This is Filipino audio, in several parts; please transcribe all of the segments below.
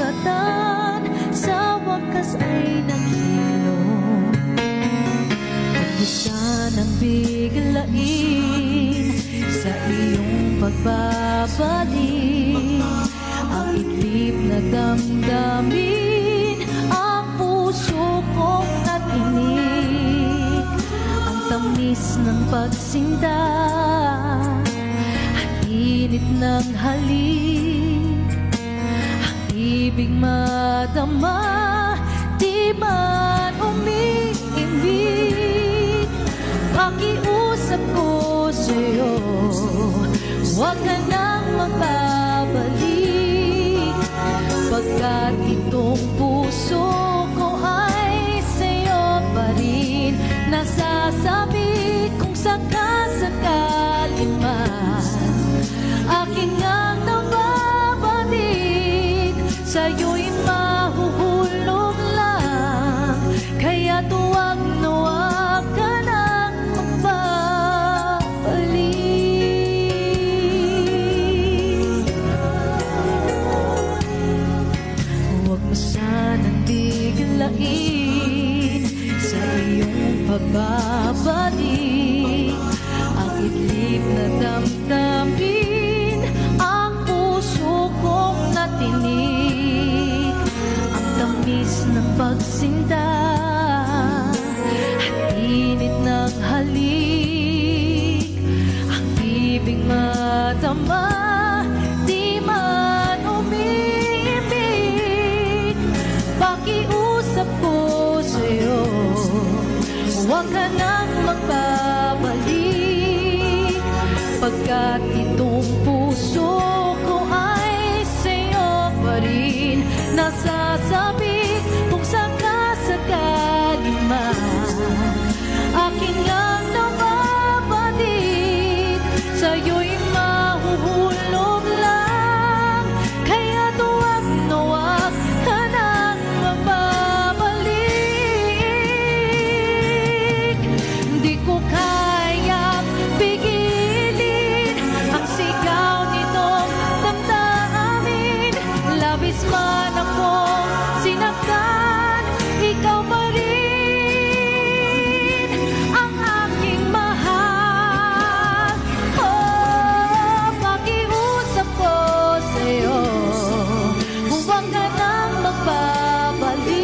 karagatan sa wakas ay naghilom. Huwag mo sanang biglain sa iyong pagbabalik ang itlip na damdamin, ang puso kong natinig, ang tamis ng pagsinta at init ng halik, ang ibig madama, di man umiibig. Pakiusap ko sa'yo, huwag ka nang magbabalik, pagkat itong puso ko ay sa'yo pa rin. Nasasabi kung sakasakali man aking ngang nababalik, sa'yo'y mahuhulog lang, kaya tuwag na huwag ka nang magbabalik. Huwag mo sanang biglain sa iyong pagbabalik ang idlip na damdamin, ang puso kong natinig, ang tamis ng pagsinta at init ng halik, ang ibig madama, di man umiibig. Pakiusap ko sa'yo, huwag ka nang magbabalik, pagkat itong puso ko ay sa'yo pa rin. Nasasabi kung sakasakali man akin ngang nababalik, sa'yo'y mahuhulog lang, kaya tuwag na huwag ka nang magbabalik. Di ko kayang pigilin ang sigaw nitong damdamin, labis man akong sinaktan, ikaw pa rin ang aking mahal. Oh, pakiusap ko sa'yo, huwag ka nang magbabalik,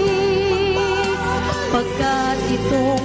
pagkat itong